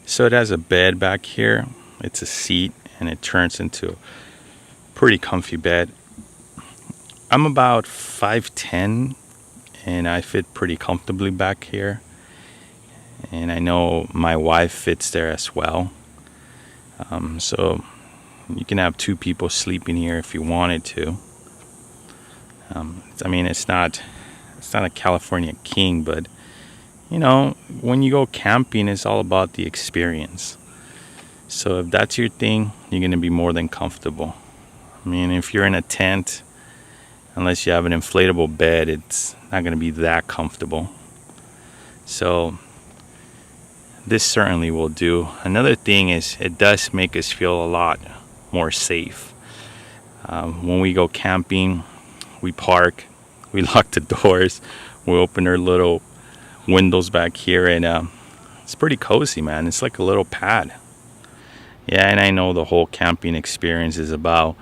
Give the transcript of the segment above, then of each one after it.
So it has a bed back here. It's a seat and it turns into a pretty comfy bed. I'm about 5'10" and I fit pretty comfortably back here. And I know my wife fits there as well. So you can have two people sleeping here if you wanted to. I mean, it's not a California king, but you know, when you go camping, it's all about the experience. So if that's your thing, you're gonna be more than comfortable. I mean, if you're in a tent, unless you have an inflatable bed, it's not gonna be that comfortable. So this certainly will do. Another thing is it does make us feel a lot more safe. When we go camping, we park, we lock the doors, we open our little windows back here, and it's pretty cozy, man. It's like a little pad. Yeah, and I know the whole camping experience is about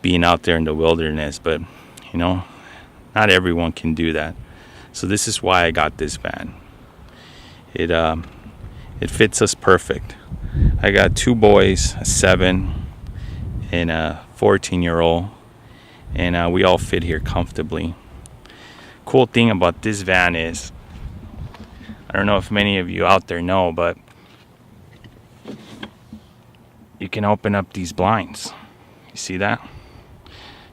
being out there in the wilderness, but you know, not everyone can do that. So this is why I got this van. It fits us perfect. I got two boys, a 7 and a 14-year-old, and we all fit here comfortably. Cool thing about this van is, I don't know if many of you out there know, but you can open up these blinds. You see that?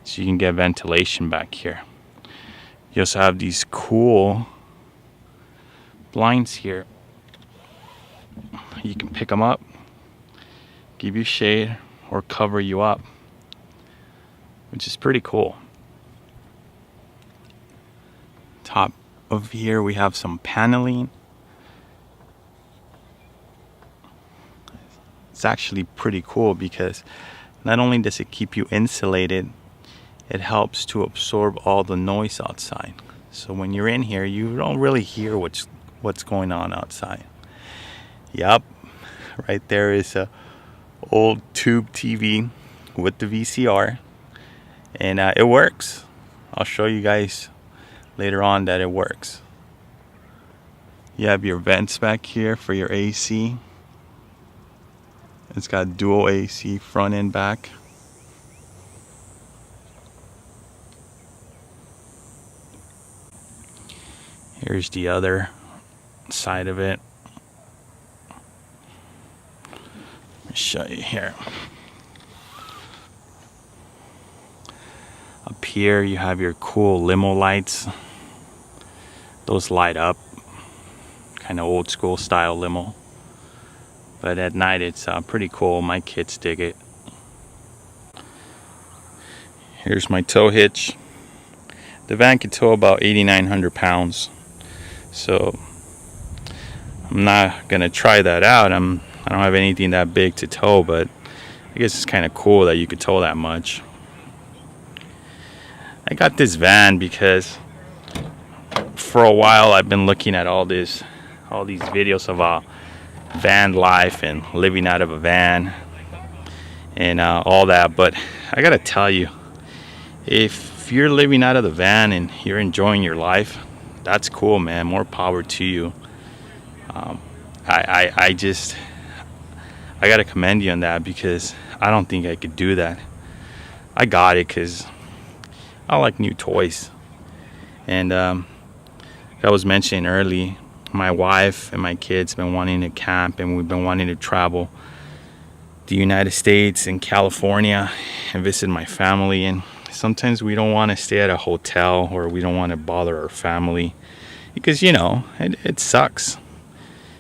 So you can get ventilation back here. You also have these cool blinds here. You can pick them up, give you shade, or cover you up, which is pretty cool. Top of here we have some paneling. It's actually pretty cool because not only does it keep you insulated, it helps to absorb all the noise outside. So when you're in here, you don't really hear what's going on outside. Yup, right there is a old tube TV with the VCR, and it works. I'll show you guys later on that it works. You have your vents back here for your AC. It's got dual AC front and back. Here's the other side of it. Let me show you here. Up here you have your cool limo lights. Those light up. Kind of old school style limo. But at night it's pretty cool. My kids dig it. Here's my tow hitch. The van can tow about 8,900 pounds. So I'm not gonna try that out. I don't have anything that big to tow, but I guess it's kind of cool that you could tow that much. I got this van because for a while I've been looking at all these videos of van life and living out of a van and all that, but I gotta tell you, if you're living out of the van and you're enjoying your life, that's cool, man. More power to you. I gotta commend you on that because I don't think I could do that. I got it because I like new toys, and I was mentioning early, my wife and my kids been wanting to camp, and we've been wanting to travel the United States and California and visit my family. And sometimes we don't want to stay at a hotel, or we don't want to bother our family because, you know, it sucks.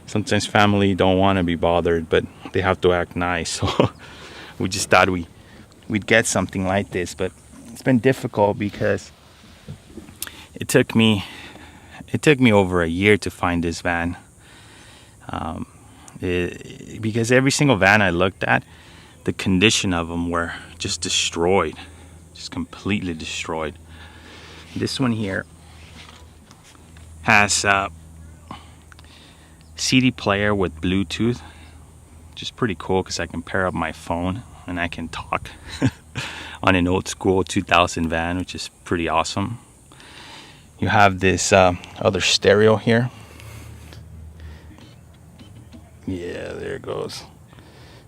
Sometimes family don't want to be bothered, but they have to act nice. So we just thought we'd get something like this, but it's been difficult because it took me over a year to find this van. Because every single van I looked at, the condition of them were just destroyed, just completely destroyed. This one here has a CD player with Bluetooth, which is pretty cool because I can pair up my phone and I can talk on an old school 2000 van, which is pretty awesome. You have this other stereo here. Yeah, there it goes.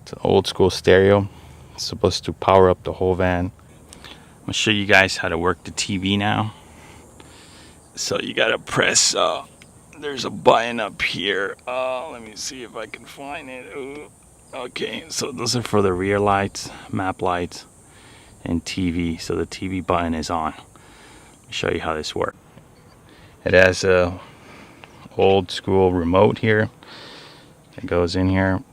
It's an old school stereo. It's supposed to power up the whole van. I'm gonna show you guys how to work the TV now. So you gotta press, there's a button up here. Let me see if I can find it. Ooh. Okay, so those are for the rear lights, map lights, and TV. So the TV button is on. Let me show you how this works. It has a old school remote here. It goes in here.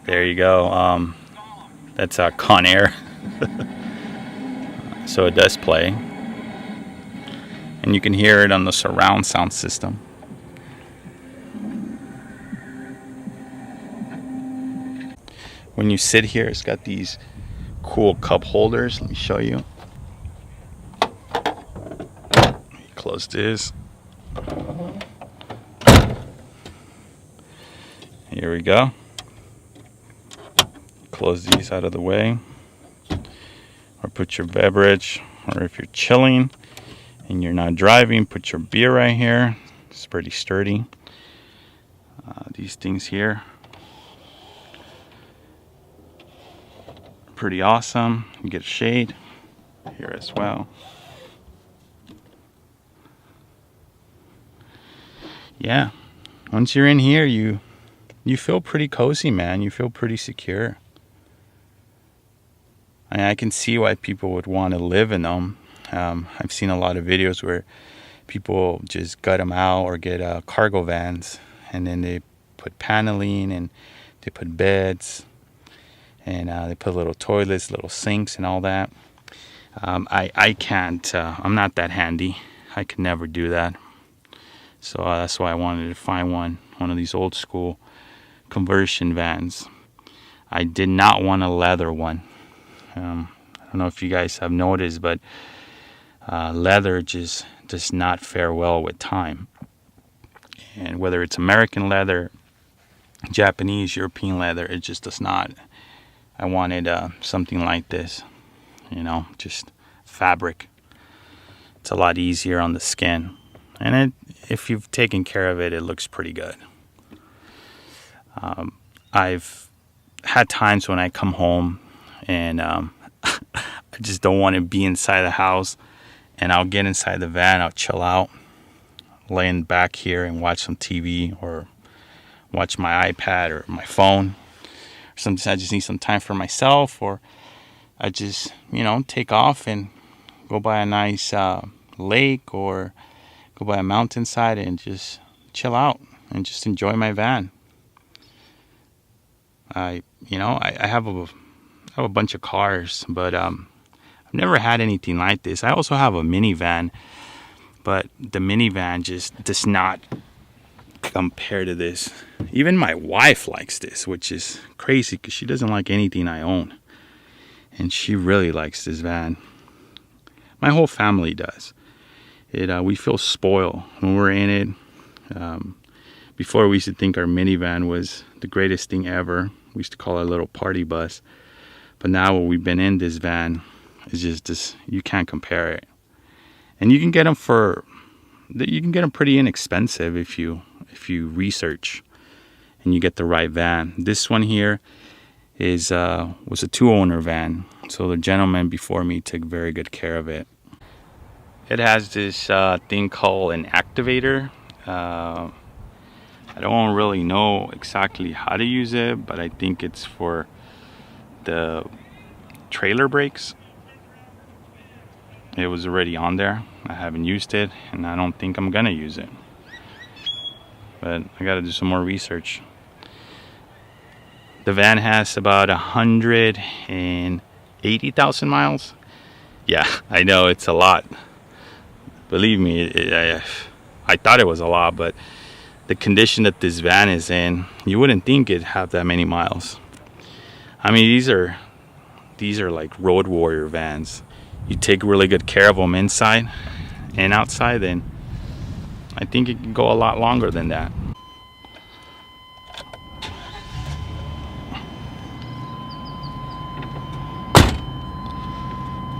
There you go. That's Con Air. So it does play. And you can hear it on the surround sound system. When you sit here, it's got these cool cup holders. Let me show you. Close this. Here we go. Close these out of the way. Or put your beverage, or if you're chilling and you're not driving, put your beer right here. It's pretty sturdy. These things here, pretty awesome. You get shade here as well. Yeah, once you're in here, you feel pretty cozy, man. You feel pretty secure. I can see why people would want to live in them. I've seen a lot of videos where people just gut them out or get cargo vans, and then they put paneling and they put beds and they put little toilets, little sinks, and all that. I can't. I'm not that handy. I could never do that. So that's why I wanted to find one of these old school conversion vans. I did not want a leather one. I don't know if you guys have noticed, but leather just does not fare well with time. And whether it's American leather, Japanese, European leather, it just does not. I wanted something like this, just fabric. It's a lot easier on the skin. And if you've taken care of it, it looks pretty good. I've had times when I come home and I just don't want to be inside the house, and I'll get inside the van, I'll chill out, laying back here and watch some TV or watch my iPad or my phone. Sometimes I just need some time for myself, or I just, take off and go by a nice lake or go by a mountainside and just chill out and just enjoy my van. I have a bunch of cars, but I've never had anything like this. I also have a minivan, but the minivan just does not compare to this. Even my wife likes this, which is crazy because she doesn't like anything I own, and she really likes this van. My whole family does. We feel spoiled when we're in it. Before, we used to think our minivan was the greatest thing ever. We used to call it a little party bus. But now when we've been in this van, it's just this, you can't compare it. And you can get them pretty inexpensive if you research and you get the right van. This one here was a 2-owner van. So the gentleman before me took very good care of it. It has this thing called an activator. I don't really know exactly how to use it, but I think it's for the trailer brakes. It was already on there. I haven't used it, and I don't think I'm gonna use it, but I gotta do some more research. The van has about 180,000 miles. Yeah, I know it's a lot. Believe me, I thought it was a lot, but the condition that this van is in, you wouldn't think it'd have that many miles. I mean, these are like road warrior vans. You take really good care of them inside and outside, then I think it can go a lot longer than that.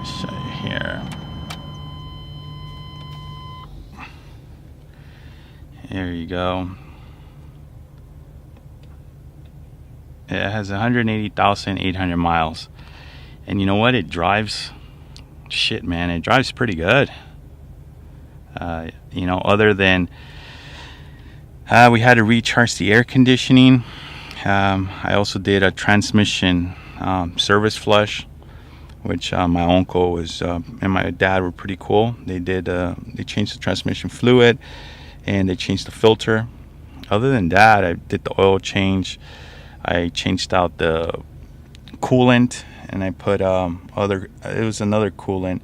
Show you here. There you go. It has 180,800 miles. And you know what? It drives, shit, man, it drives pretty good. You know, other than we had to recharge the air conditioning. I also did a transmission service flush, which my uncle was and my dad were pretty cool. They changed the transmission fluid and they changed the filter. Other than that, I did the oil change. I changed out the coolant and I put it was another coolant.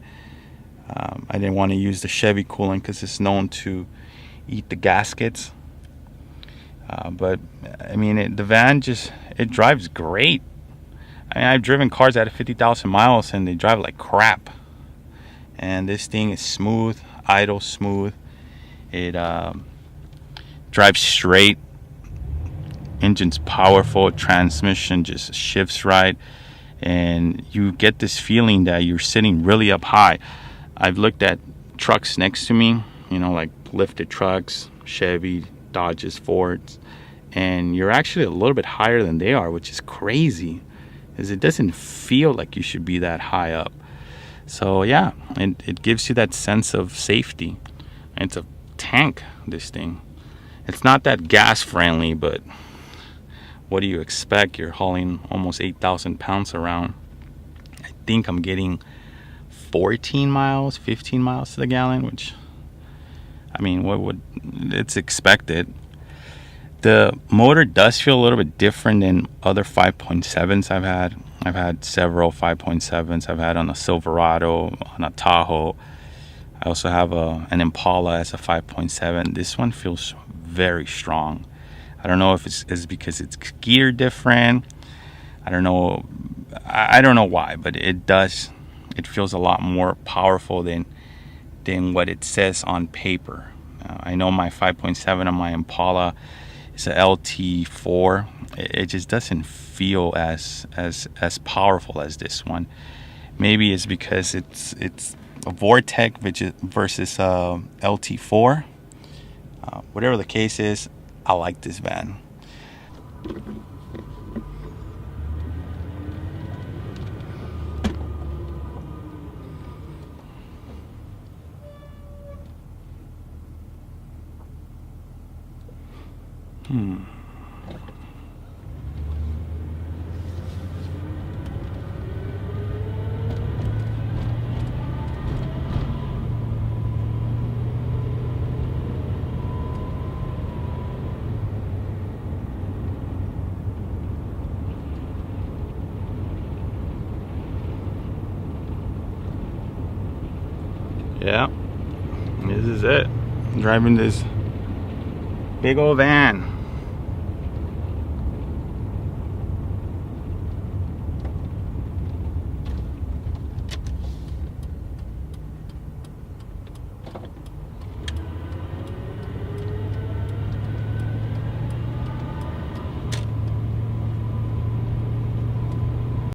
I didn't want to use the Chevy coolant because it's known to eat the gaskets. But I mean, the van it drives great. I mean, I've driven cars out of 50,000 miles and they drive like crap. And this thing is smooth, idle smooth. It drives straight. Engine's powerful. Transmission just shifts right. And you get this feeling that you're sitting really up high. I've looked at trucks next to me, you know, like lifted trucks, Chevy, Dodges, Fords, and you're actually a little bit higher than they are, which is crazy, because it doesn't feel like you should be that high up. So yeah, it gives you that sense of safety. And it's a tank, this thing. It's not that gas friendly, but what do you expect? You're hauling almost 8,000 pounds around. I think I'm getting 14 miles, 15 miles to the gallon, which, I mean, it's expected. The motor does feel a little bit different than other 5.7s I've had. I've had several 5.7s. I've had on a Silverado, on a Tahoe. I also have an Impala as a 5.7. This one feels very strong. I don't know if it's because it's geared different. I don't know. I don't know why, but it does. It feels a lot more powerful than what it says on paper. I know my 5.7 on my Impala is a LT4. It just doesn't feel as powerful as this one. Maybe it's because it's a Vortec versus LT4. Whatever the case is, I like this van. Yeah, this is it. I'm driving this big old van.